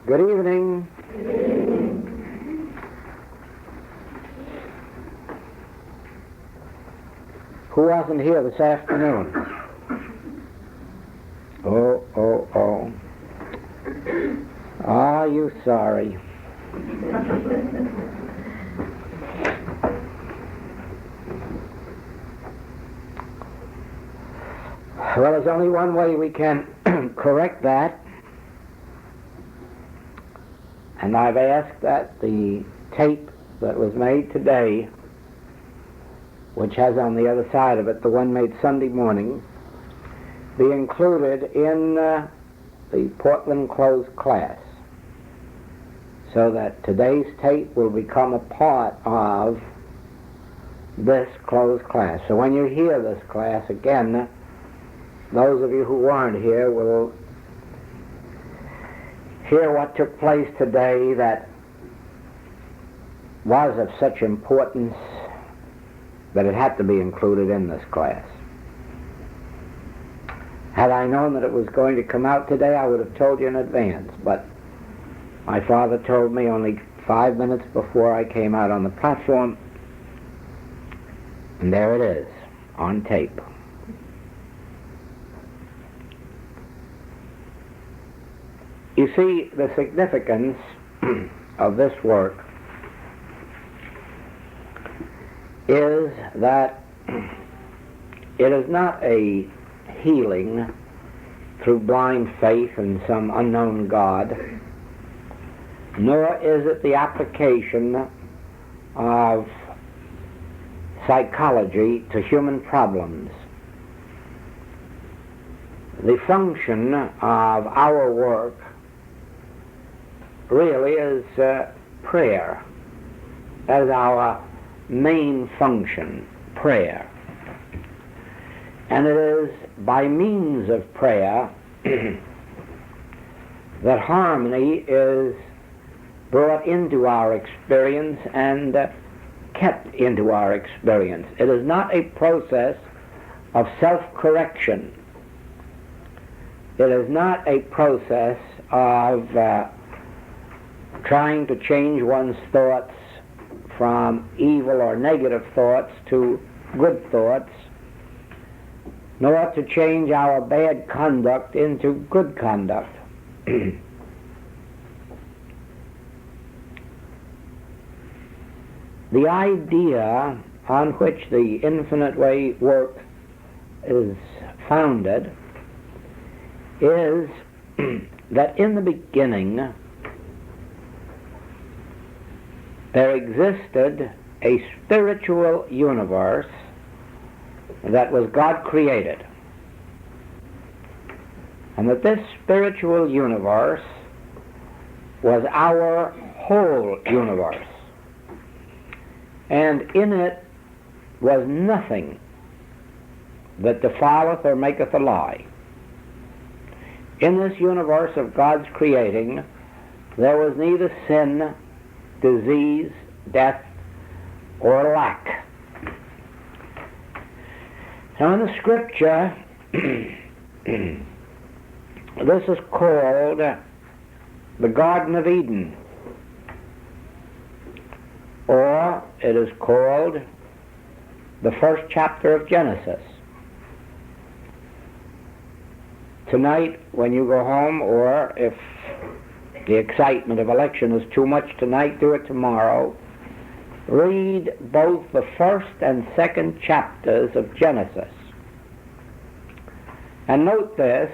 Good evening. Who wasn't here this afternoon? Oh. Are you sorry? Well, there's only one way we can correct that. And I've asked that the tape that was made today, which has on the other side of it the one made Sunday morning, be included in the Portland closed class, so that today's tape will become a part of this closed class. So when you hear this class again, those of you who weren't here will hear what took place today that was of such importance that it had to be included in this class. Had I known that it was going to come out today, I would have told you in advance, but my father told me only 5 minutes before I came out on the platform, and there it is, on tape. You see, the significance of this work is that it is not a healing through blind faith in some unknown God, nor is it the application of psychology to human problems. The function of our work really is prayer. That is our main function, prayer. And it is by means of prayer that harmony is brought into our experience and kept into our experience. It is not a process of self-correction. It is not a process of trying to change one's thoughts from evil or negative thoughts to good thoughts, nor to change our bad conduct into good conduct. The idea on which the Infinite Way work is founded is that in the beginning there existed a spiritual universe that was God created, and that this spiritual universe was our whole universe, and in it was nothing that defileth or maketh a lie. In this universe of God's creating, there was neither sin, disease, death, or lack. Now in the scripture, this is called the Garden of Eden, or it is called the first chapter of Genesis. Tonight, when you go home, or if the excitement of election is too much tonight, do it tomorrow, read both the first and second chapters of Genesis. And note this,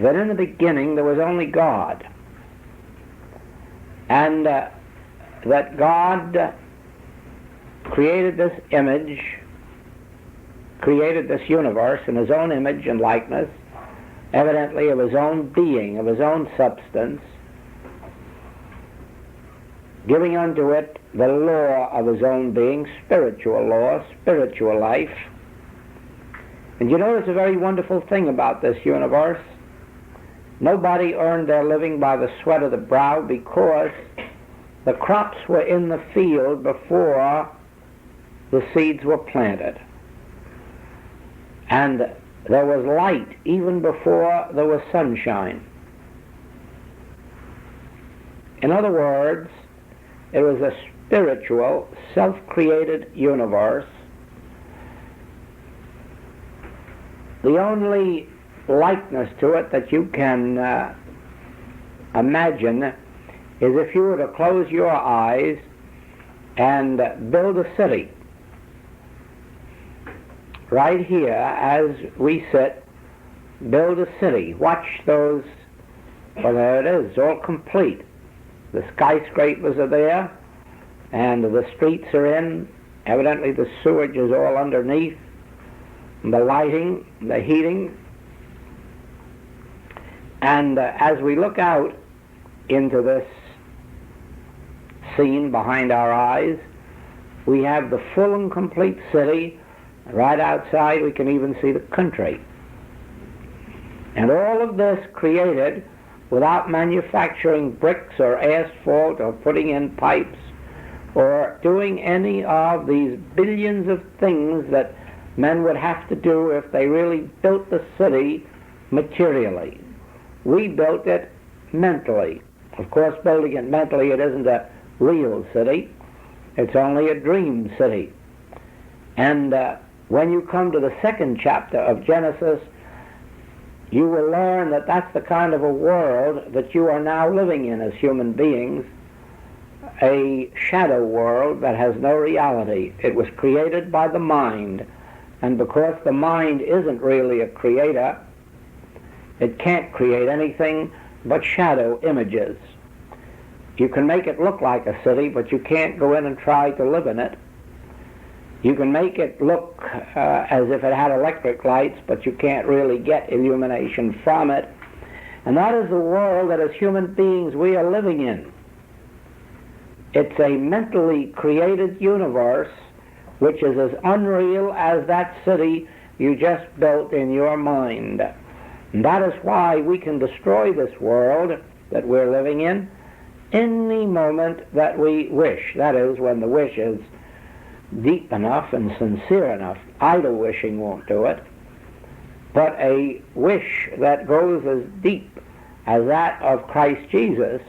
that in the beginning there was only God, and that God created this image, created this universe in his own image and likeness, evidently of his own being, of his own substance, giving unto it the law of his own being, spiritual law, spiritual life. And you notice a very wonderful thing about this universe. Nobody earned their living by the sweat of the brow, because the crops were in the field before the seeds were planted. And there was light even before there was sunshine. In other words, it was a spiritual, self-created universe. The only likeness to it that you can imagine is if you were to close your eyes and build a city. Right here, as we sit, build a city. Watch those, well, there it is, all complete. The skyscrapers are there, and the streets are in. Evidently the sewage is all underneath, the lighting, the heating. And as we look out into this scene behind our eyes, we have the full and complete city. Right outside we can even see the country. And all of this created without manufacturing bricks or asphalt or putting in pipes or doing any of these billions of things that men would have to do if they really built the city materially. We built it mentally. Of course, building it mentally, it isn't a real city. It's only a dream city. And when you come to the second chapter of Genesis, you will learn that that's the kind of a world that you are now living in as human beings, a shadow world that has no reality. It was created by the mind, and because the mind isn't really a creator, it can't create anything but shadow images. You can make it look like a city, but you can't go in and try to live in it. You can make it look as if it had electric lights, but you can't really get illumination from it. And that is the world that as human beings we are living in. It's a mentally created universe which is as unreal as that city you just built in your mind. And that is why we can destroy this world that we're living in any moment that we wish. That is, when the wish is deep enough and sincere enough. Idle wishing won't do it, but a wish that goes as deep as that of Christ Jesus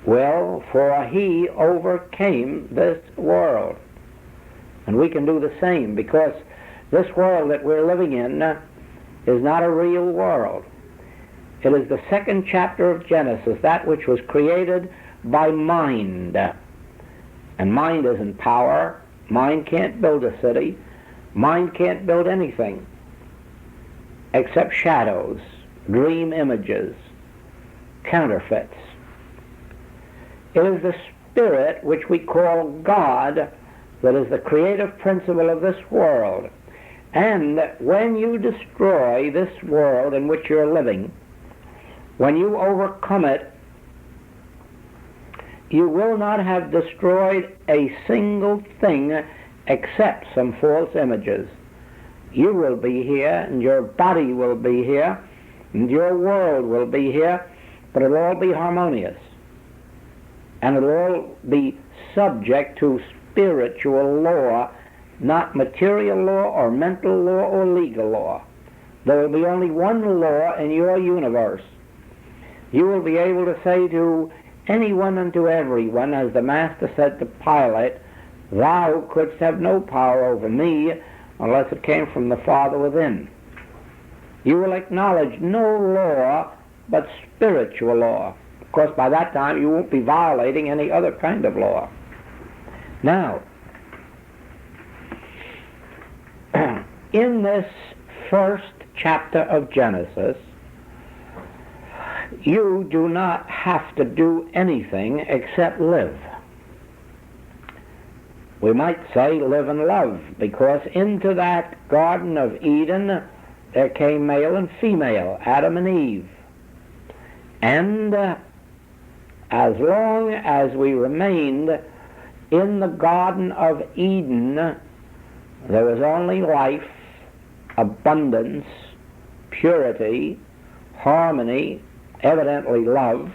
will, for he overcame this world. And we can do the same, because this world that we're living in is not a real world. It is the second chapter of Genesis, that which was created by mind. And mind isn't power. Mind can't build a city. Mind can't build anything except shadows, dream images, counterfeits. It is the Spirit, which we call God, that is the creative principle of this world. And when you destroy this world in which you're living, when you overcome it, you will not have destroyed a single thing except some false images. You will be here, and your body will be here, and your world will be here, but it'll all be harmonious. And it'll all be subject to spiritual law, not material law or mental law or legal law. There will be only one law in your universe. You will be able to say to anyone and to everyone, as the Master said to Pilate, "Thou couldst have no power over me unless it came from the Father within." You will acknowledge no law but spiritual law. Of course, by that time you won't be violating any other kind of law. Now, in this first chapter of Genesis, you do not have to do anything except live. We might say live and love, because into that Garden of Eden there came male and female, Adam and Eve. And as long as we remained in the Garden of Eden, there was only life, abundance, purity, harmony, evidently love,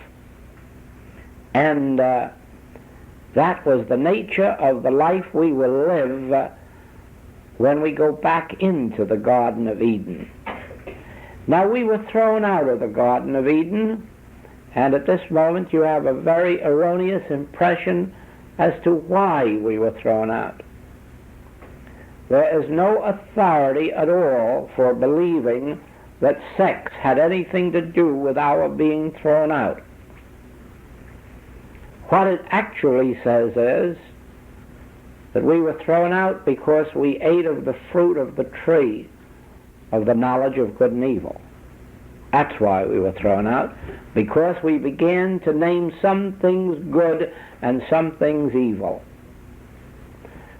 and that was the nature of the life we will live when we go back into the Garden of Eden. Now, we were thrown out of the Garden of Eden And at this moment you have a very erroneous impression as to why we were thrown out. There is no authority at all for believing that sex had anything to do with our being thrown out. What it actually says is that we were thrown out because we ate of the fruit of the tree of the knowledge of good and evil. That's why we were thrown out, because we began to name some things good and some things evil.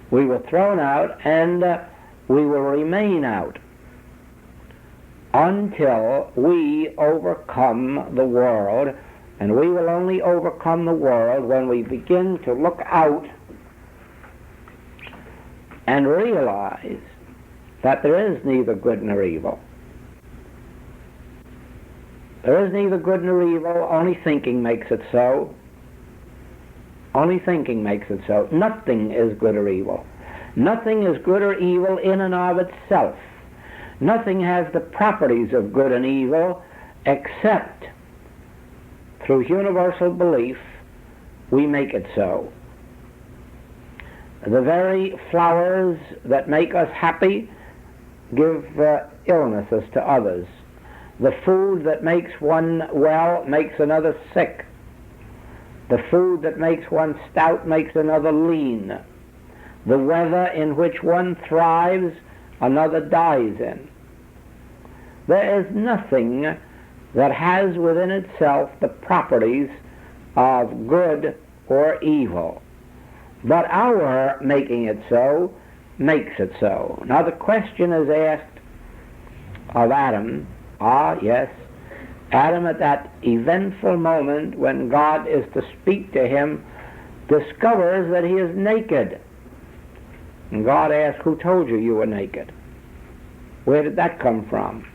We were thrown out, and we will remain out until we overcome the world, and we will only overcome the world when we begin to look out and realize that there is neither good nor evil. There is neither good nor evil, only thinking makes it so. Only thinking makes it so. Nothing is good or evil. Nothing is good or evil in and of itself. Nothing has the properties of good and evil except through universal belief we make it so. The very flowers that make us happy give illnesses to others. The food that makes one well makes another sick. The food that makes one stout makes another lean. The weather in which one thrives, another dies in. There is nothing that has within itself the properties of good or evil, but our making it so makes it so. Now the question is asked of Adam. Yes, Adam at that eventful moment when God is to speak to him discovers that he is naked. And God asks, who told you you were naked? Where did that come from?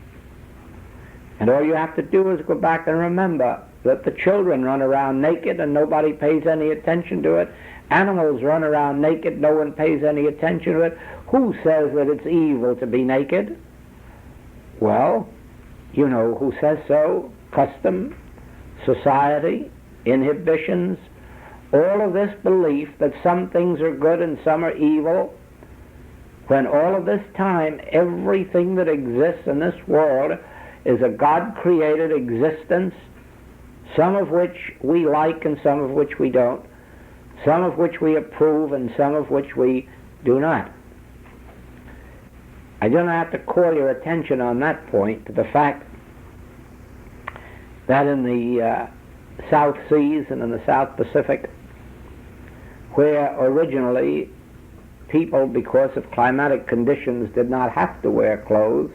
And all you have to do is go back and remember that the children run around naked and nobody pays any attention to it. Animals run around naked, no one pays any attention to it. Who says that it's evil to be naked? Well, you know who says so. Custom, society, inhibitions, all of this belief that some things are good and some are evil, when all of this time everything that exists in this world is a God-created existence, some of which we like and some of which we don't, some of which we approve and some of which we do not. I don't have to call your attention on that point to the fact that in the South Seas and in the South Pacific, where originally people, because of climatic conditions, did not have to wear clothes,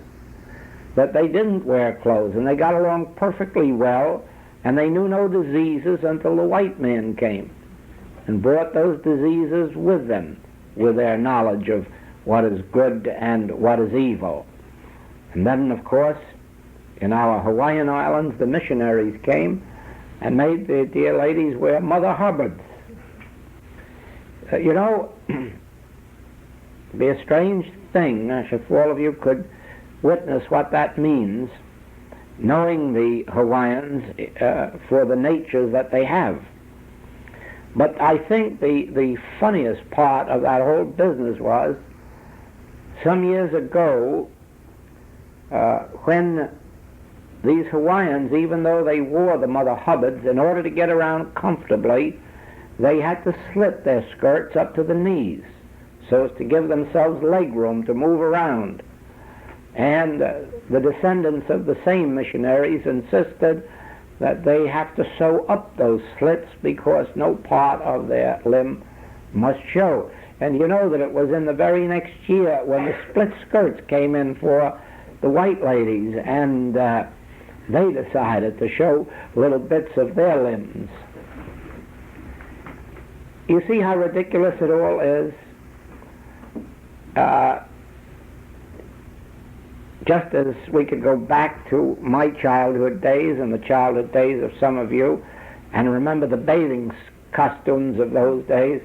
that they didn't wear clothes, and they got along perfectly well, and they knew no diseases until the white man came and brought those diseases with them, with their knowledge of what is good and what is evil. And then, of course, in our Hawaiian Islands, the missionaries came and made the dear ladies wear Mother Hubbards. You know, it'd be a strange thing if all of you could witness what that means, knowing the Hawaiians for the natures that they have. But I think the funniest part of that whole business was, some years ago, when these Hawaiians, even though they wore the Mother Hubbards, in order to get around comfortably, they had to slit their skirts up to the knees so as to give themselves leg room to move around. And the descendants of the same missionaries insisted that they have to sew up those slits because no part of their limb must show. And you know that it was in the very next year when the split skirts came in for the white ladies, and they decided to show little bits of their limbs. You see how ridiculous it all is? Just as we could go back to my childhood days and the childhood days of some of you and remember the bathing costumes of those days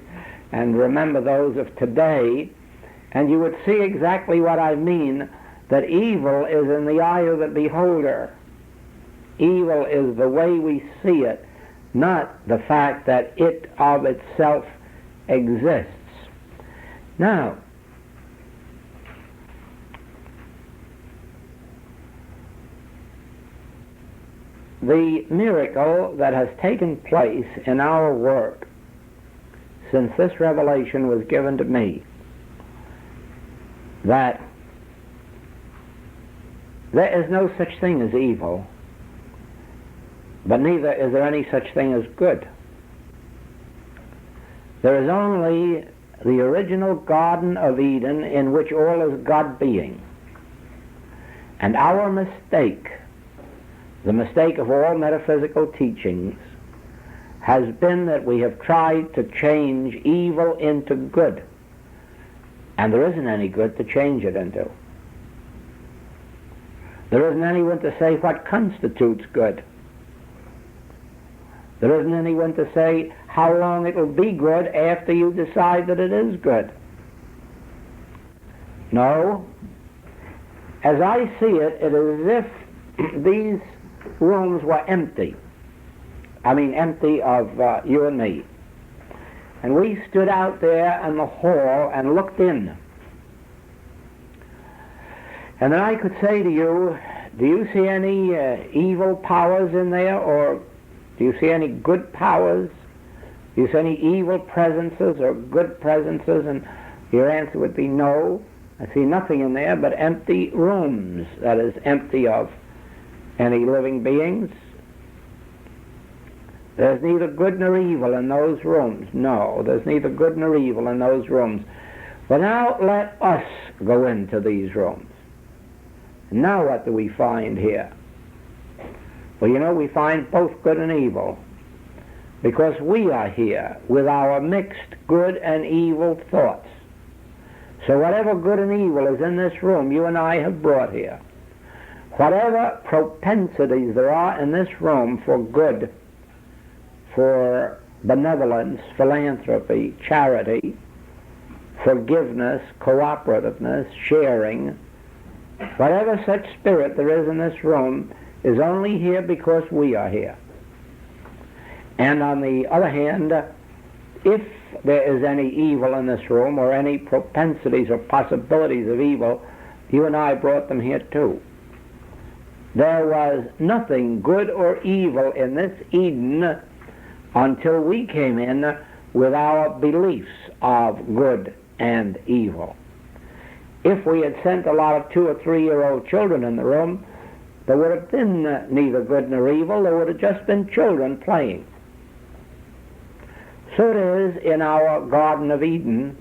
and remember those of today, and you would see exactly what I mean, that evil is in the eye of the beholder. Evil is the way we see it, not the fact that it of itself exists. Now, the miracle that has taken place in our work since this revelation was given to me, that there is no such thing as evil, but neither is there any such thing as good. There is only the original Garden of Eden in which all is God being. And our mistake, the mistake of all metaphysical teachings, has been that we have tried to change evil into good. And there isn't any good to change it into. There isn't anyone to say what constitutes good. There isn't anyone to say how long it will be good after you decide that it is good. No. As I see it, it is as if these rooms were empty. I mean, empty of you and me. And we stood out there in the hall and looked in. And then I could say to you, do you see any evil powers in there, or do you see any good powers? Do you see any evil presences or good presences? And your answer would be no. I see nothing in there but empty rooms, that is, empty of any living beings. There's neither good nor evil in those rooms. No, there's neither good nor evil in those rooms. But now let us go into these rooms. Now what do we find here? Well, you know, we find both good and evil, because we are here with our mixed good and evil thoughts. So whatever good and evil is in this room, you and I have brought here. Whatever propensities there are in this room for good, for benevolence, philanthropy, charity, forgiveness, cooperativeness, sharing, whatever such spirit there is in this room is only here because we are here. And on the other hand, if there is any evil in this room, or any propensities or possibilities of evil, you and I brought them here too. There was nothing good or evil in this Eden until we came in with our beliefs of good and evil. If we had sent a lot of 2 or 3-year-old children in the room, there would have been neither good nor evil. There would have just been children playing. So it is in our Garden of Eden,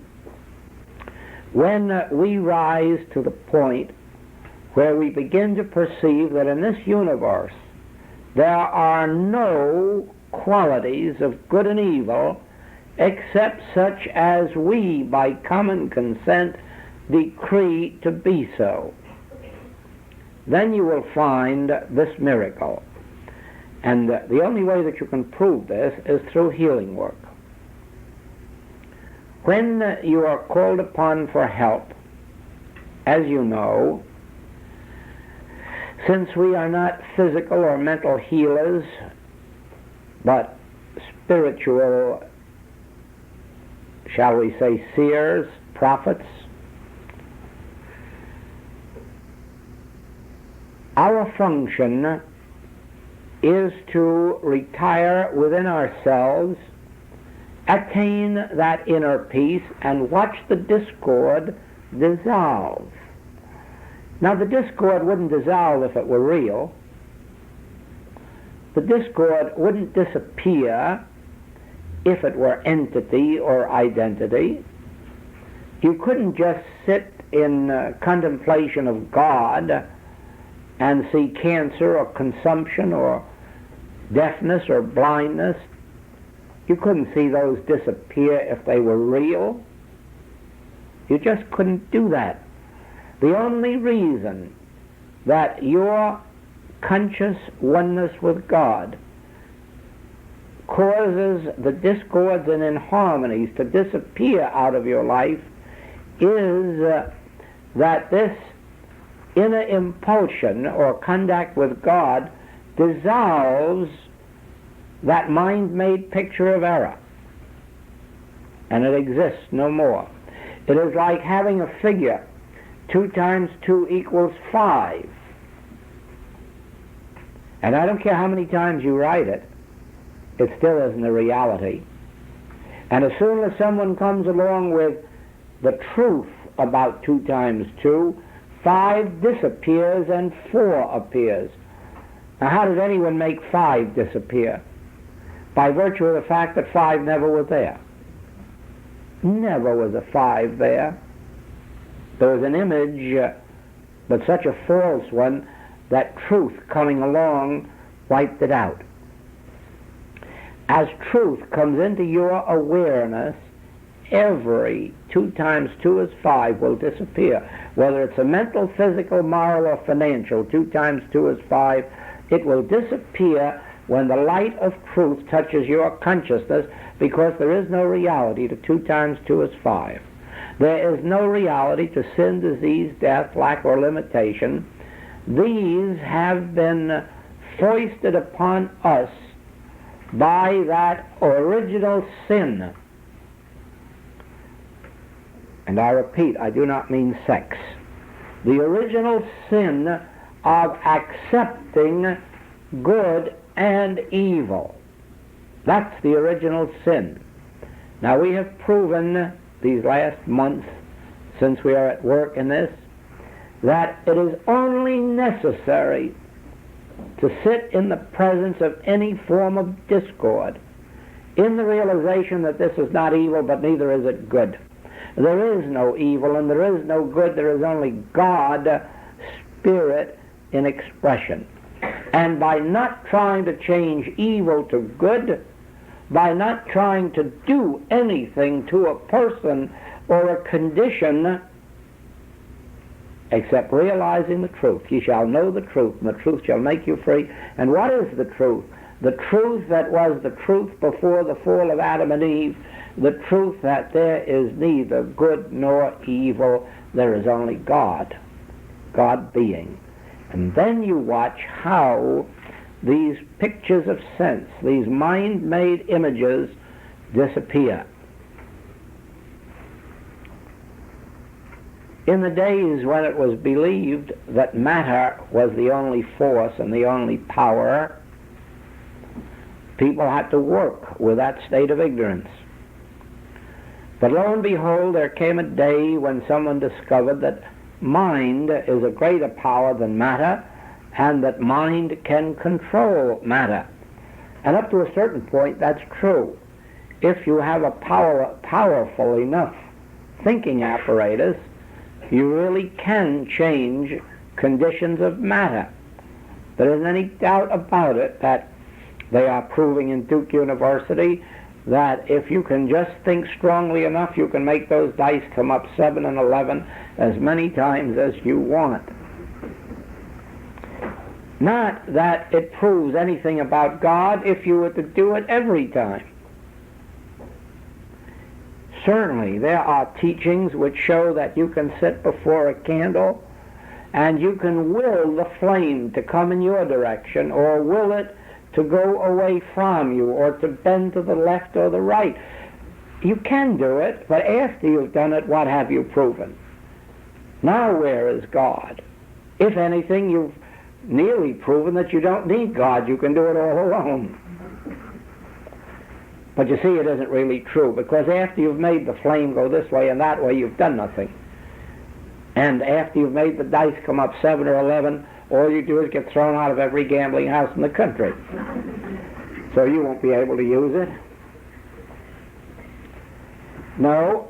when we rise to the point where we begin to perceive that in this universe there are no qualities of good and evil except such as we, by common consent, decree to be so. Then you will find this miracle. And the only way that you can prove this is through healing work. When you are called upon for help, as you know, since we are not physical or mental healers, but spiritual, shall we say, seers, prophets, our function is to retire within ourselves, attain that inner peace, and watch the discord dissolve. Now, the discord wouldn't dissolve if it were real. The discord wouldn't disappear if it were entity or identity. You couldn't just sit in contemplation of God and see cancer or consumption or deafness or blindness. You couldn't see those disappear if they were real. You just couldn't do that. The only reason that your conscious oneness with God causes the discords and inharmonies to disappear out of your life is that this inner impulsion or contact with God dissolves that mind-made picture of error, and it exists no more. It is like having a figure, 2 times 2 equals 5. And I don't care how many times you write it, it still isn't a reality. And as soon as someone comes along with the truth about 2 times 2, 5 disappears and 4 appears. Now how did anyone make 5 disappear? By virtue of the fact that 5 never was there. Never was a 5 there. There was an image, but such a false one that truth coming along wiped it out. As truth comes into your awareness, every 2 times 2 is 5 will disappear. Whether it's a mental, physical, moral, or financial, 2 times 2 is 5, it will disappear when the light of truth touches your consciousness, because there is no reality to 2 times 2 is 5. There is no reality to sin, disease, death, lack, or limitation. These have been foisted upon us by that original sin. And I repeat, I do not mean sex. The original sin of accepting good and evil. That's the original sin. Now we have proven these last months, since we are at work in this, that it is only necessary to sit in the presence of any form of discord, in the realization that this is not evil, but neither is it good. There is no evil and there is no good. There is only God, Spirit in expression. And by not trying to change evil to good, by not trying to do anything to a person or a condition, except realizing the truth. Ye shall know the truth, and the truth shall make you free. And what is the truth? The truth that was the truth before the fall of Adam and Eve, the truth that there is neither good nor evil, there is only God, God being. And then you watch how these pictures of sense, these mind-made images, disappear. In the days when it was believed that matter was the only force and the only power, people had to work with that state of ignorance. But lo and behold, there came a day when someone discovered that mind is a greater power than matter, and that mind can control matter. And up to a certain point, that's true. If you have a powerful enough thinking apparatus, you really can change conditions of matter. There isn't any doubt about it that they are proving in Duke University that if you can just think strongly enough, you can make those dice come up 7 and 11 as many times as you want. Not that it proves anything about God if you were to do it every time. Certainly, there are teachings which show that you can sit before a candle and you can will the flame to come in your direction, or will it to go away from you, or to bend to the left or the right. You can do it, but after you've done it, what have you proven? Now where is God? If anything, you've nearly proven that you don't need God. You can do it all alone. But you see, it isn't really true, because after you've made the flame go this way and that way, you've done nothing. And after you've made the dice come up 7 or 11, all you do is get thrown out of every gambling house in the country. So you won't be able to use it. No,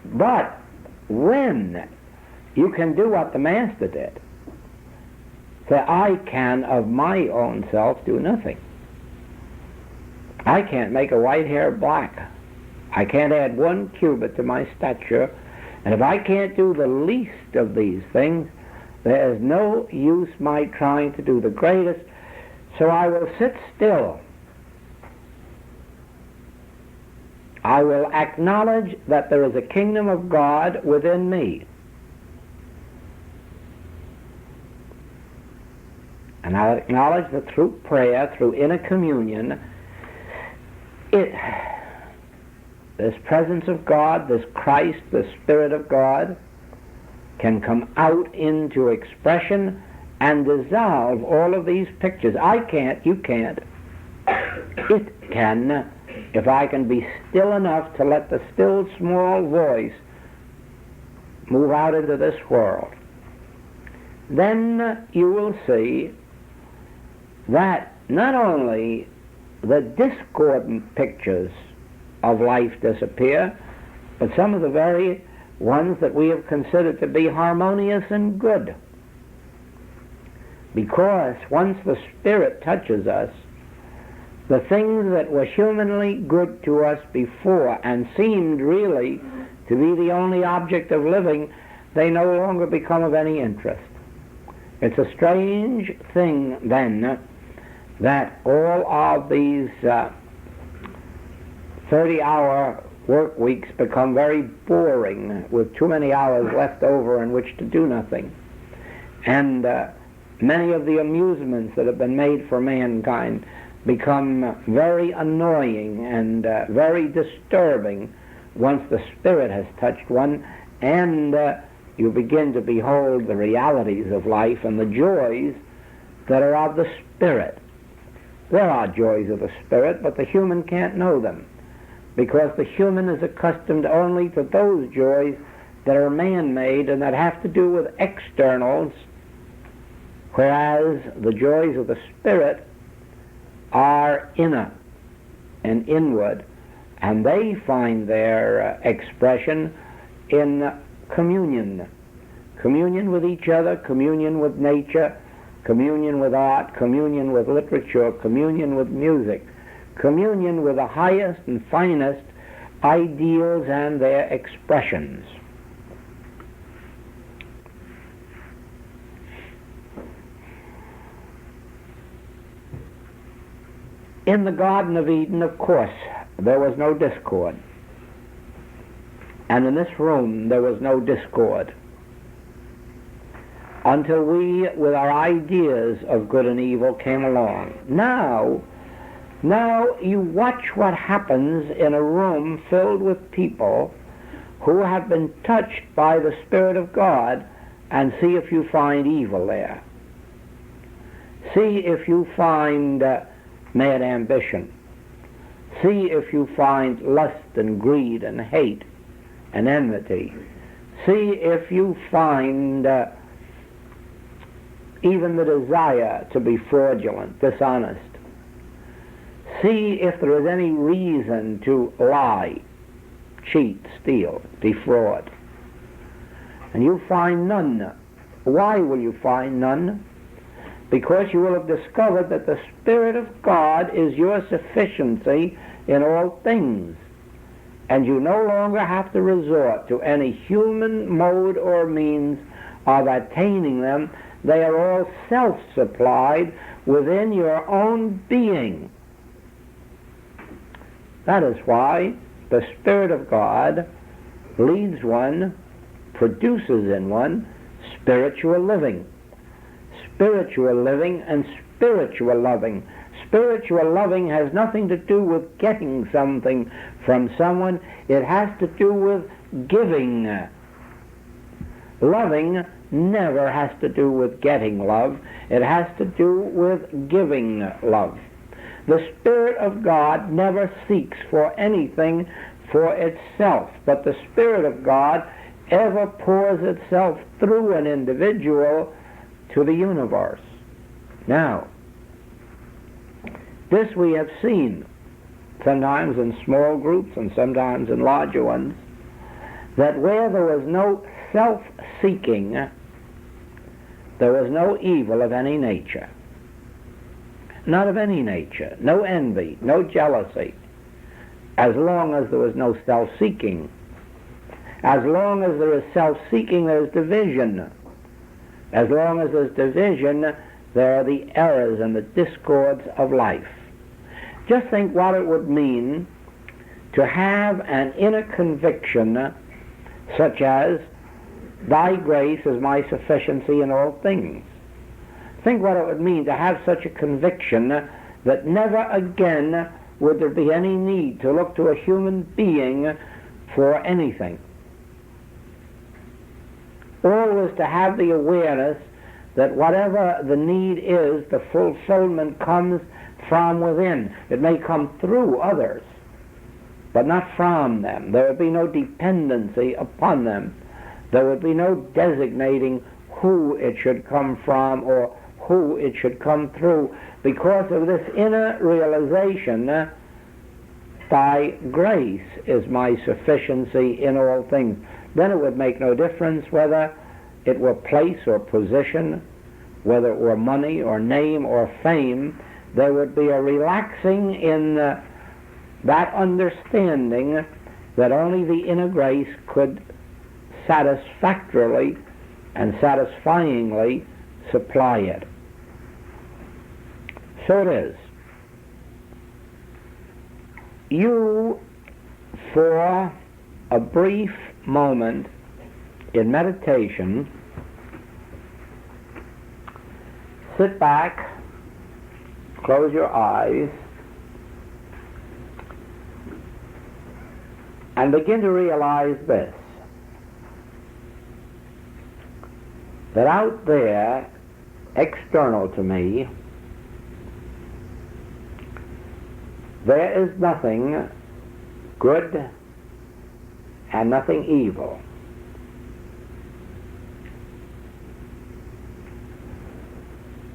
but when you can do what the Master did, say, I can of my own self do nothing. I can't make a white hair black. I can't add 1 cubit to my stature. And if I can't do the least of these things, there is no use my trying to do the greatest. So I will sit still. I will acknowledge that there is a kingdom of God within me. And I'll acknowledge that through prayer, through inner communion, this presence of God, this Christ, the Spirit of God, can come out into expression and dissolve all of these pictures. I can't, you can't. It can, if I can be still enough to let the still small voice move out into this world. Then you will see that not only the discordant pictures of life disappear, but some of the very ones that we have considered to be harmonious and good. Because once the Spirit touches us, the things that were humanly good to us before and seemed really to be the only object of living, they no longer become of any interest. It's a strange thing then that all of these 30-hour work weeks become very boring with too many hours left over in which to do nothing. And many of the amusements that have been made for mankind become very annoying and very disturbing once the Spirit has touched one and you begin to behold the realities of life and the joys that are of the Spirit. There are joys of the Spirit, but the human can't know them, because the human is accustomed only to those joys that are man-made and that have to do with externals, whereas the joys of the Spirit are inner and inward, and they find their expression in communion. Communion with each other, communion with nature, communion with art, communion with literature, communion with music, communion with the highest and finest ideals and their expressions. In the Garden of Eden, of course, there was no discord. And in this room, there was no discord. Until we, with our ideas of good and evil, came along. Now you watch what happens in a room filled with people who have been touched by the Spirit of God, and see if you find evil there. See if you find mad ambition. See if you find lust and greed and hate and enmity. See if you find even the desire to be fraudulent, dishonest. See if there is any reason to lie, cheat, steal, defraud. And you find none. Why will you find none? Because you will have discovered that the Spirit of God is your sufficiency in all things. And you no longer have to resort to any human mode or means of attaining them. They are all self-supplied within your own being. That is why the Spirit of God leads one, produces in one spiritual living. Spiritual living and spiritual loving. Spiritual loving has nothing to do with getting something from someone. It has to do with giving. Loving never has to do with getting love. It has to do with giving love. The Spirit of God never seeks for anything for itself, but the Spirit of God ever pours itself through an individual to the universe. Now, this we have seen, sometimes in small groups and sometimes in larger ones, that where there was no self-seeking, there was no evil of any nature. Not of any nature. No envy, no jealousy. As long as there was no self-seeking. As long as there is self-seeking, there is division. As long as there's division, there are the errors and the discords of life. Just think what it would mean to have an inner conviction such as, thy grace is my sufficiency in all things. Think what it would mean to have such a conviction that never again would there be any need to look to a human being for anything. Always to have the awareness that whatever the need is, the fulfillment comes from within. It may come through others, but not from them. There would be no dependency upon them. There would be no designating who it should come from or who it should come through, because of this inner realization, thy grace is my sufficiency in all things. Then it would make no difference whether it were place or position, whether it were money or name or fame. There would be a relaxing in that understanding that only the inner grace could satisfactorily and satisfyingly supply it. So it is. You, for a brief moment in meditation, sit back, close your eyes, and begin to realize this, that out there, external to me, there is nothing good and nothing evil.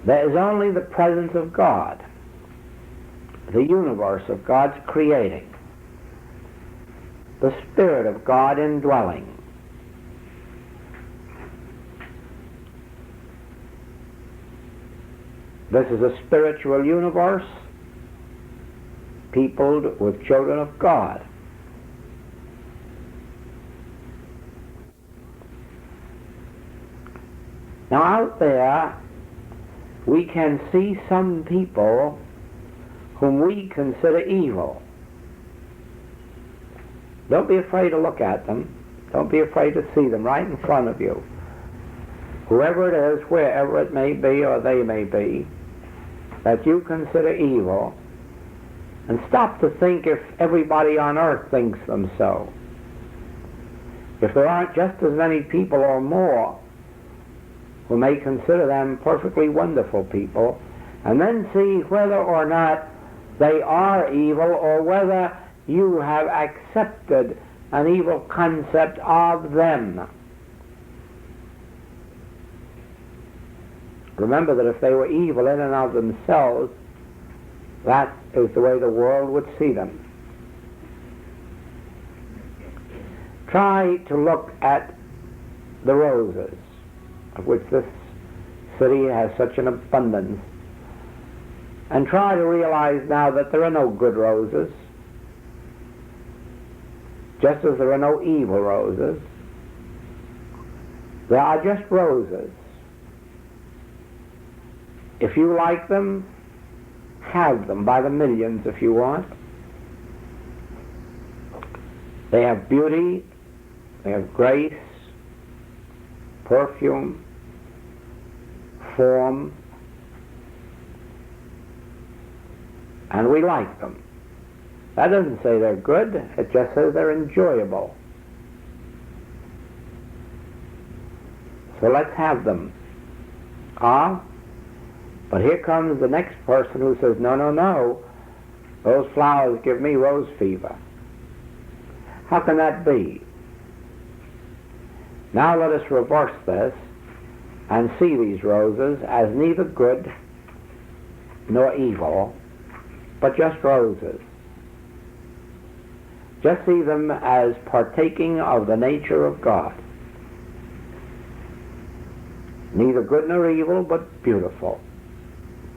There is only the presence of God, the universe of God's creating, the Spirit of God indwelling. This is a spiritual universe peopled with children of God. Now out there we can see some people whom we consider evil. Don't be afraid to look at them. Don't be afraid to see them right in front of you. Whoever it is, wherever it may be or they may be, that you consider evil, and stop to think if everybody on earth thinks them so. If there aren't just as many people or more who may consider them perfectly wonderful people, and then see whether or not they are evil or whether you have accepted an evil concept of them. Remember that if they were evil in and of themselves, that is the way the world would see them. Try to look at the roses, of which this city has such an abundance, and try to realize now that there are no good roses, just as there are no evil roses. There are just roses. If you like them, have them by the millions if you want. They have beauty, they have grace, perfume, form, and we like them. That doesn't say they're good, it just says they're enjoyable. So let's have them. But here comes the next person who says, no, no, no, those flowers give me rose fever. How can that be? Now let us reverse this and see these roses as neither good nor evil, but just roses. Just see them as partaking of the nature of God. Neither good nor evil, but beautiful,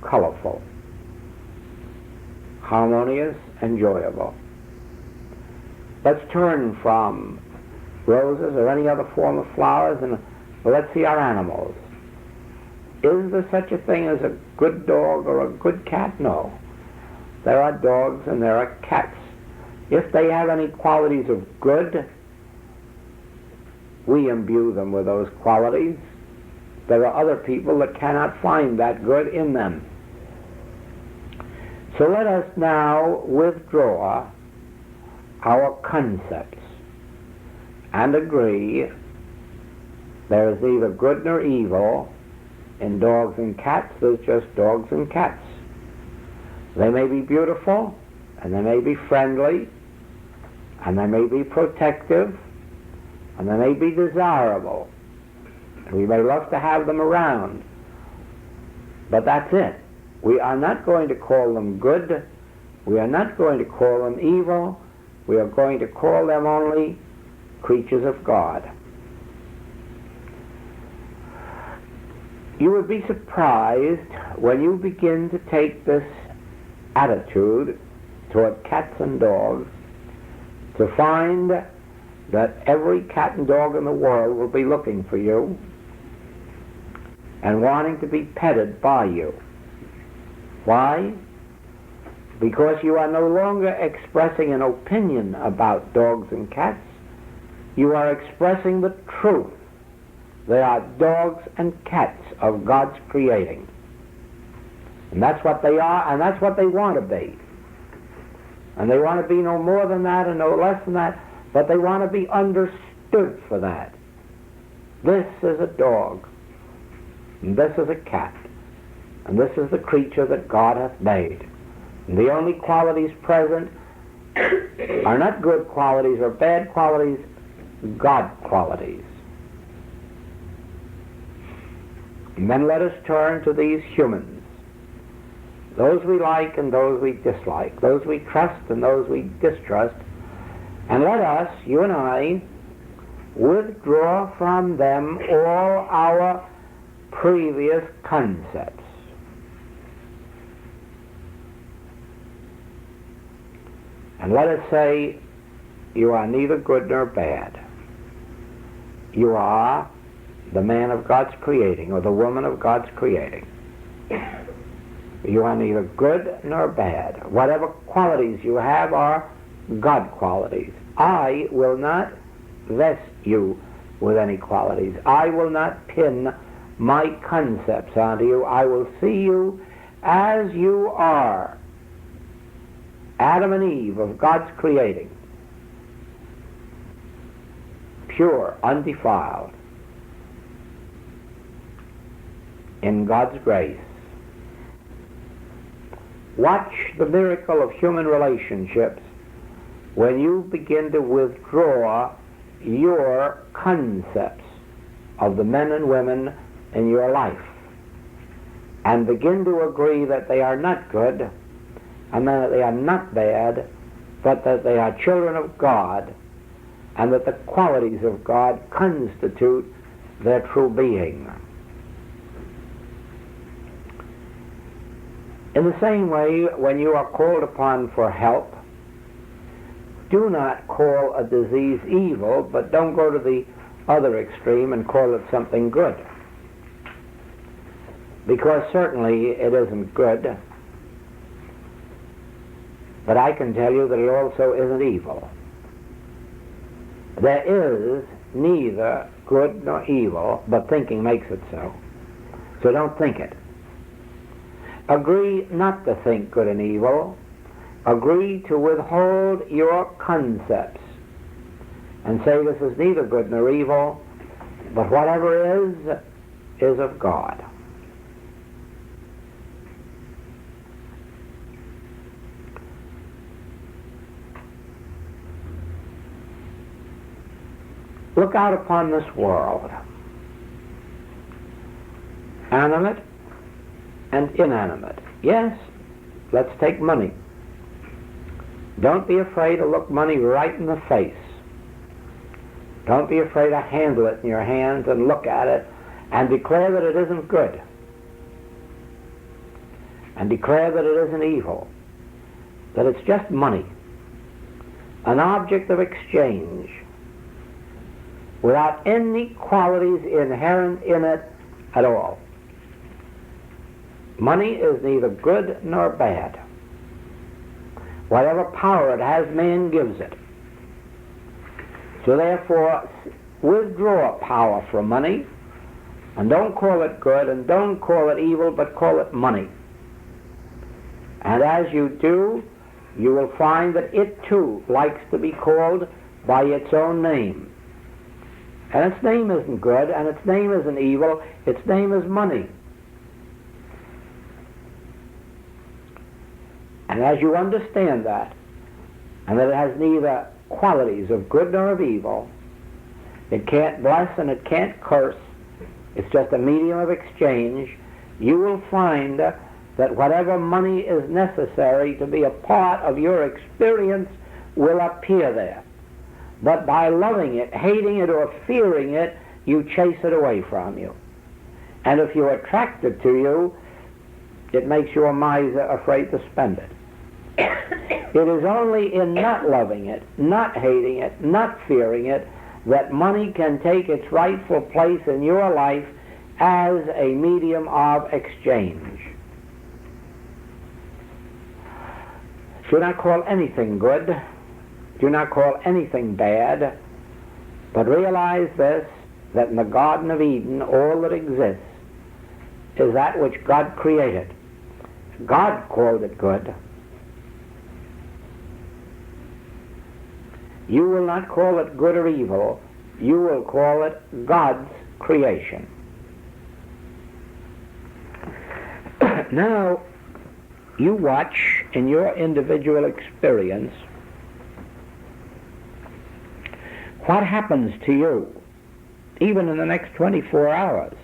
colorful, harmonious, enjoyable. Let's turn from roses or any other form of flowers and let's see our animals. Is there such a thing as a good dog or a good cat? No. There are dogs and there are cats. If they have any qualities of good, we imbue them with those qualities. there are other people that cannot find that good in them. So let us now withdraw our concepts and agree there is neither good nor evil in dogs and cats. There's just dogs and cats. They may be beautiful, and they may be friendly, and they may be protective, and they may be desirable. We may love to have them around, but that's it. We are not going to call them good. We are not going to call them evil. We are going to call them only creatures of God. You would be surprised when you begin to take this attitude toward cats and dogs to find that every cat and dog in the world will be looking for you and wanting to be petted by you. Why? Because you are no longer expressing an opinion about dogs and cats. You are expressing the truth. They are dogs and cats of God's creating. And that's what they are, and that's what they want to be. And they want to be no more than that and no less than that, but they want to be understood for that. This is a dog, and this is a cat, and this is the creature that God hath made. And the only qualities present are not good qualities or bad qualities, God qualities. And then let us turn to these humans, those we like and those we dislike, those we trust and those we distrust, and let us, you and I, withdraw from them all our previous concepts. And let us say, you are neither good nor bad. You are the man of God's creating, or the woman of God's creating. You are neither good nor bad. Whatever qualities you have are God qualities. I will not vest you with any qualities. I will not pin my concepts onto you. I will see you as you are. Adam and Eve of God's creating. Pure, undefiled. In God's grace. Watch the miracle of human relationships when you begin to withdraw your concepts of the men and women in your life and begin to agree that they are not good and that they are not bad, but that they are children of God and that the qualities of God constitute their true being. In the same way, when you are called upon for help, do not call a disease evil, but don't go to the other extreme and call it something good. Because certainly it isn't good, but I can tell you that it also isn't evil. There is neither good nor evil, but thinking makes it so. So don't think it. Agree not to think good and evil. Agree to withhold your concepts and say this is neither good nor evil, but whatever is of God. Look out upon this world, animate and inanimate. Yes, let's take money. Don't be afraid to look money right in the face. Don't be afraid to handle it in your hands and look at it and declare that it isn't good. And declare that it isn't evil. That it's just money. An object of exchange without any qualities inherent in it at all. Money is neither good nor bad. Whatever power it has, man gives it. So therefore, withdraw power from money And don't call it good, and don't call it evil, but call it money. And as you do, you will find that it too likes to be called by its own name. And its name isn't good, and its name isn't evil, its name is money. And as you understand that, and that it has neither qualities of good nor of evil, it can't bless and it can't curse, it's just a medium of exchange, you will find that whatever money is necessary to be a part of your experience will appear there. But by loving it, hating it, or fearing it, you chase it away from you. And if you attract it to you, it makes you a miser afraid to spend it. It is only in not loving it, not hating it, not fearing it, that money can take its rightful place in your life as a medium of exchange. Do not call anything good. Do not call anything bad. But realize this, that in the Garden of Eden, all that exists is that which God created. God called it good. You will not call it good or evil. You will call it God's creation. Now, you watch in your individual experience what happens to you, even in the next 24 hours,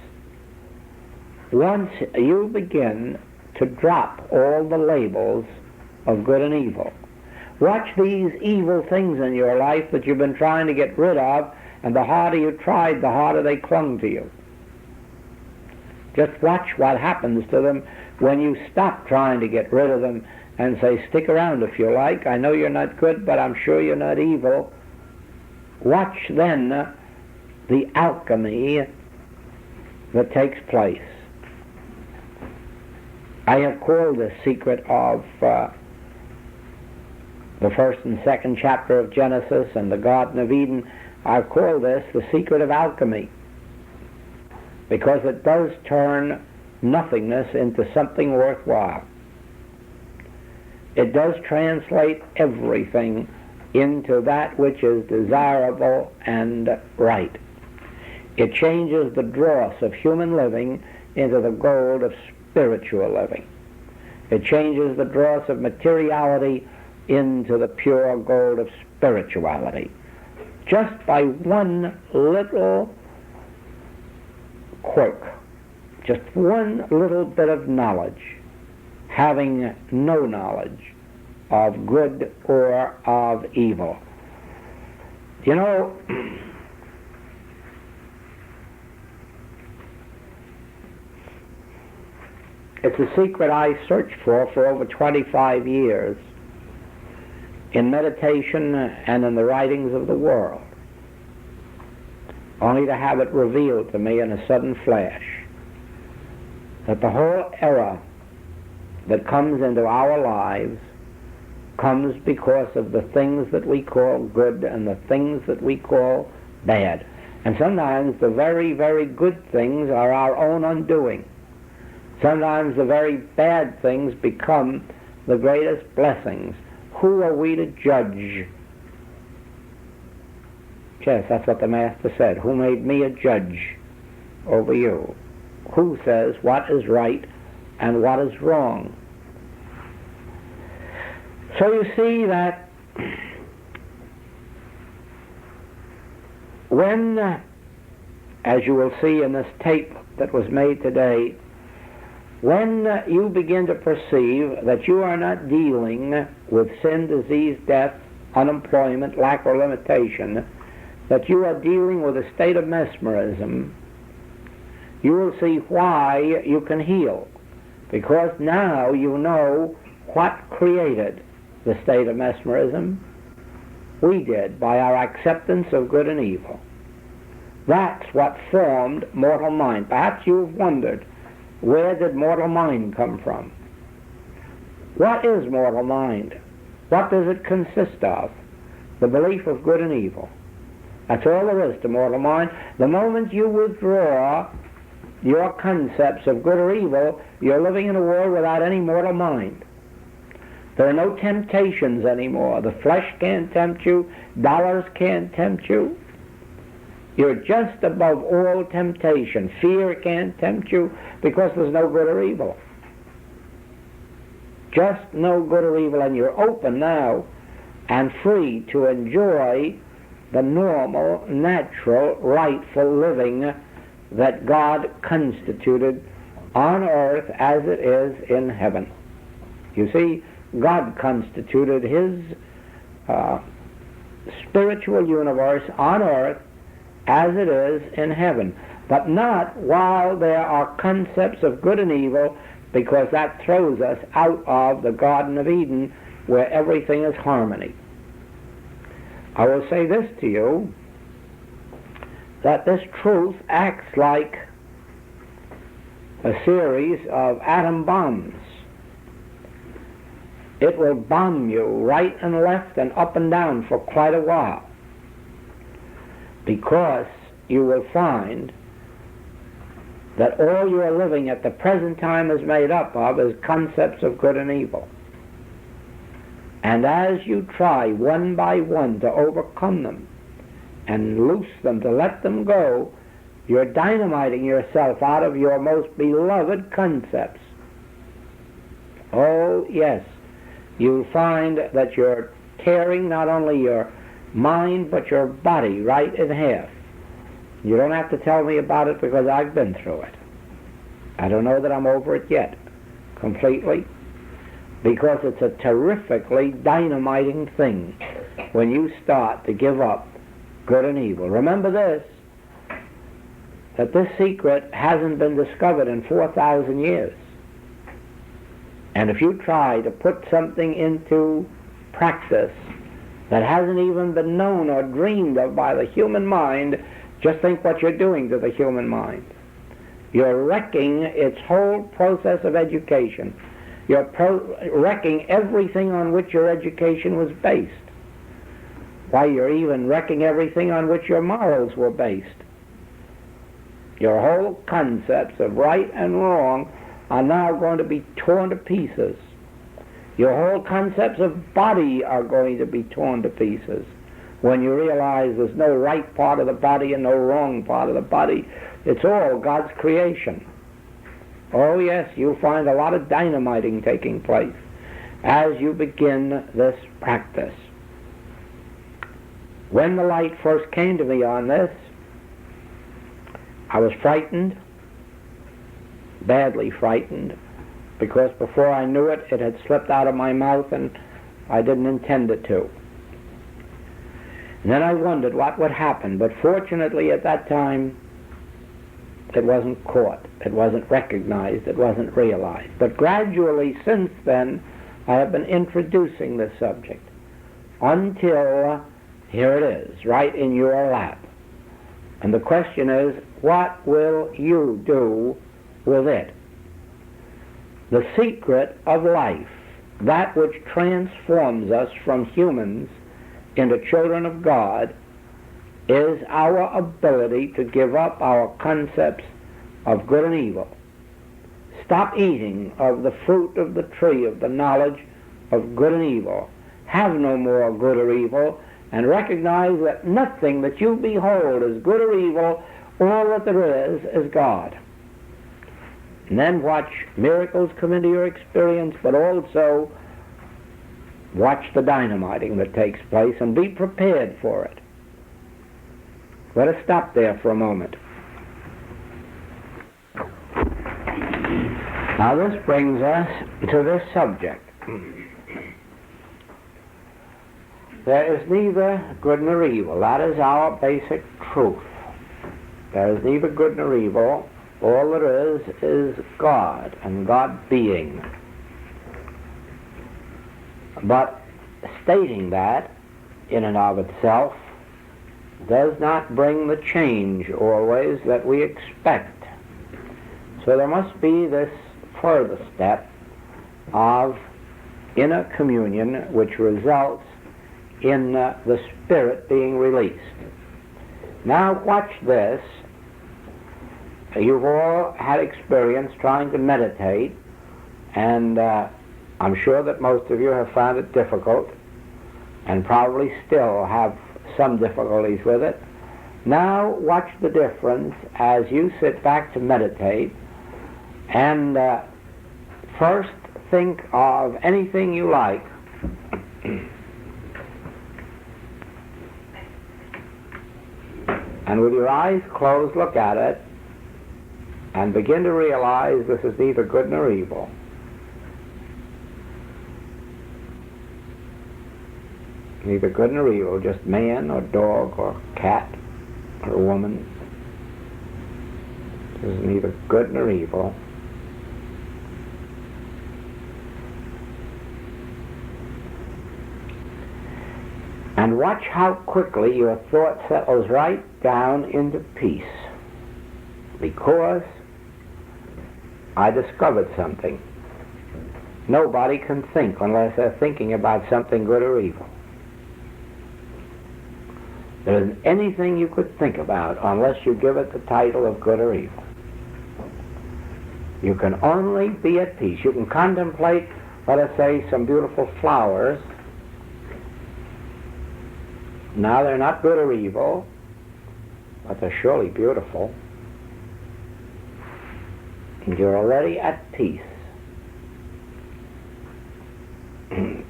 once you begin to drop all the labels of good and evil. Watch these evil things in your life that you've been trying to get rid of, and the harder you tried, the harder they clung to you. Just watch what happens to them when you stop trying to get rid of them and say, stick around if you like. I know you're not good, but I'm sure you're not evil. Watch then the alchemy that takes place. I have called this secret of the first and second chapter of Genesis and the Garden of Eden, I've called this the secret of alchemy, because it does turn nothingness into something worthwhile. It does translate everything into that which is desirable and right. It changes the dross of human living into the gold of spiritual living. It changes the dross of materiality into the pure gold of spirituality. Just by one little quirk, just one little bit of knowledge, having no knowledge of good or of evil. You know, it's a secret I searched for over 25 years in meditation and in the writings of the world, only to have it revealed to me in a sudden flash that the whole error that comes into our lives comes because of the things that we call good and the things that we call bad. And sometimes the very, very good things are our own undoing. Sometimes the very bad things become the greatest blessings. Who are we to judge? Yes, that's what the Master said. Who made me a judge over you? Who says what is right and what is wrong? So you see that when, as you will see in this tape that was made today, when you begin to perceive that you are not dealing with sin, disease, death, unemployment, lack or limitation, that you are dealing with a state of mesmerism, you will see why you can heal. Because now you know what created the state of mesmerism. We did, by our acceptance of good and evil. That's what formed mortal mind. Perhaps you've wondered, where did mortal mind come from? What is mortal mind? What does it consist of? The belief of good and evil. That's all there is to mortal mind. The moment you withdraw your concepts of good or evil, you're living in a world without any mortal mind. There are no temptations anymore. The flesh can't tempt you. Dollars can't tempt you. You're just above all temptation. Fear can't tempt you because there's no good or evil. Just no good or evil, and you're open now and free to enjoy the normal, natural, rightful living that God constituted on earth as it is in heaven. You see, God constituted his spiritual universe on earth as it is in heaven, but not while there are concepts of good and evil, because that throws us out of the Garden of Eden where everything is harmony. I will say this to you, that this truth acts like a series of atom bombs. It will bomb you right and left and up and down for quite a while, because you will find that all you are living at the present time is made up of is concepts of good and evil. And as you try one by one to overcome them and loose them, to let them go, you're dynamiting yourself out of your most beloved concepts. Oh, yes. You'll find that you're tearing not only your mind but your body right in half. You don't have to tell me about it because I've been through it. I don't know that I'm over it yet completely, because it's a terrifically dynamiting thing when you start to give up good and evil. Remember this, that this secret hasn't been discovered in 4,000 years. And if you try to put something into practice that hasn't even been known or dreamed of by the human mind, just think what you're doing to the human mind. You're wrecking its whole process of education. You're wrecking everything on which your education was based. Why, you're even wrecking everything on which your morals were based. Your whole concepts of right and wrong are now going to be torn to pieces. Your whole concepts of body are going to be torn to pieces when you realize there's no right part of the body and no wrong part of the body. It's all God's creation. Oh yes, you'll find a lot of dynamiting taking place as you begin this practice. When the light first came to me on this, I was frightened, badly frightened, because before I knew it, it had slipped out of my mouth and I didn't intend it to. And then I wondered what would happen, but fortunately at that time it wasn't caught, it wasn't recognized, it wasn't realized. But gradually since then I have been introducing this subject until here it is, right in your lap. And the question is, what will you do with it? The secret of life, that which transforms us from humans into children of God, is our ability to give up our concepts of good and evil. Stop eating of the fruit of the tree of the knowledge of good and evil. Have no more good or evil, and recognize that nothing that you behold as good or evil, all that there is God. And then watch miracles come into your experience, but also watch the dynamiting that takes place and be prepared for it. Let us stop there for a moment. Now this brings us to this subject. There is neither good nor evil. That is our basic truth. There is neither good nor evil. All there is God, and God being. But stating that in and of itself does not bring the change always that we expect. So there must be this further step of inner communion which results in the Spirit being released. Now watch this. You've all had experience trying to meditate, and I'm sure that most of you have found it difficult and probably still have some difficulties with it. Now watch the difference as you sit back to meditate, and first think of anything you like. And with your eyes closed, look at it and begin to realize this is neither good nor evil. Neither good nor evil, just man or dog or cat or woman. This is neither good nor evil. And watch how quickly your thought settles right down into peace. Because I discovered something. Nobody can think unless they're thinking about something good or evil. There isn't anything you could think about unless you give it the title of good or evil. You can only be at peace. You can contemplate, let us say, some beautiful flowers. Now they're not good or evil, but they're surely beautiful. And you're already at peace.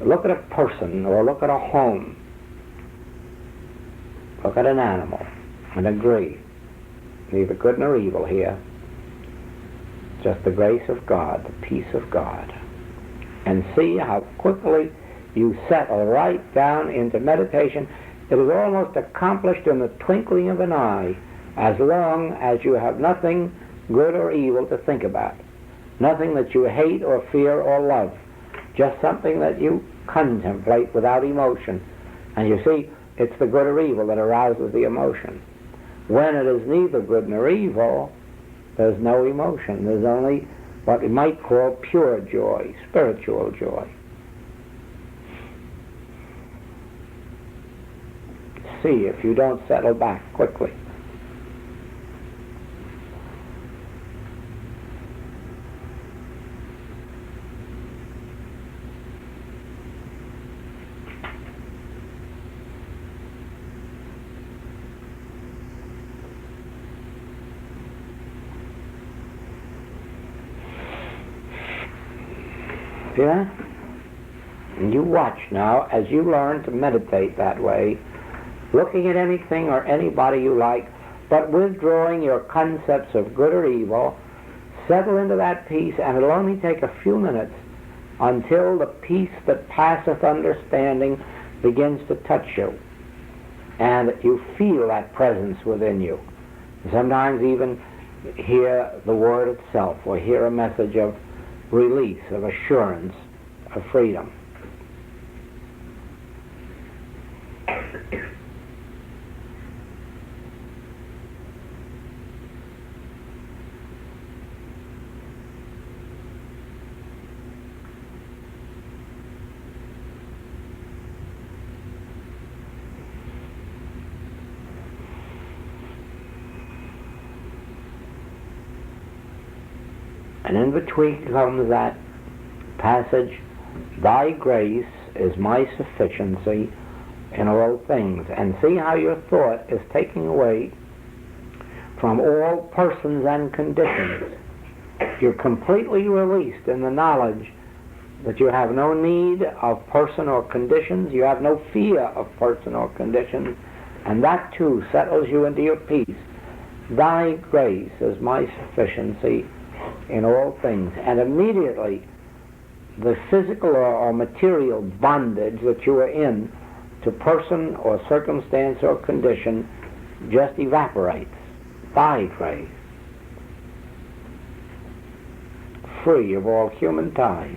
Look at a person or look at a home. Look at an animal and agree. Neither good nor evil here. Just the grace of God, the peace of God. And see how quickly you settle right down into meditation. It is almost accomplished in the twinkling of an eye, as long as you have nothing good or evil to think about. Nothing that you hate or fear or love. Just something that you contemplate without emotion. And you see, it's the good or evil that arouses the emotion. When it is neither good nor evil, there's no emotion. There's only what we might call pure joy, spiritual joy. See if you don't settle back quickly. Yeah? And you watch now as you learn to meditate that way, looking at anything or anybody you like, but withdrawing your concepts of good or evil, settle into that peace, and it'll only take a few minutes until the peace that passeth understanding begins to touch you, and you feel that presence within you. Sometimes even hear the word itself, or hear a message of release, of assurance, of freedom. And in between comes that passage, thy grace is my sufficiency in all things. And see how your thought is taking away from all persons and conditions. You're completely released in the knowledge that you have no need of person or conditions. You have no fear of person or conditions. And that too settles you into your peace. Thy grace is my sufficiency in all things. And immediately the physical or material bondage that you are in to person or circumstance or condition just evaporates. Thy grace. Free of all human ties.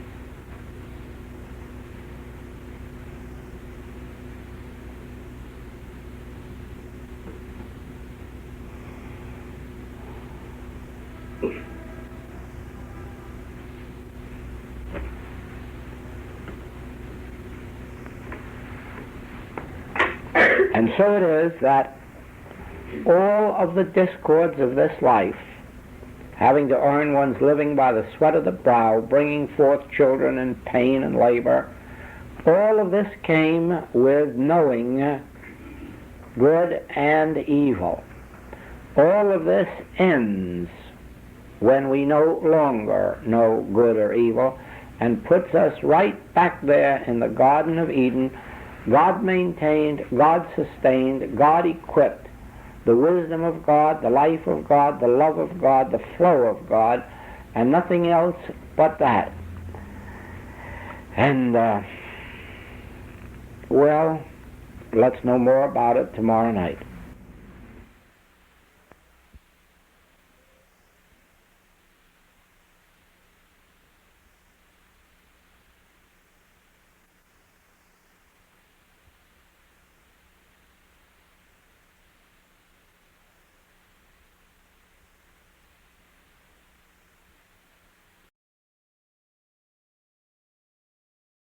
And so it is that all of the discords of this life having to earn one's living by the sweat of the brow, bringing forth children in pain and labor. All of this came with knowing good and evil. All of this ends when we no longer know good or evil, and puts us right back there in the Garden of Eden. God maintained, God sustained, God equipped the wisdom of God, the life of God, the love of God, the flow of God, and nothing else but that. And, well, let's know more about it tomorrow night.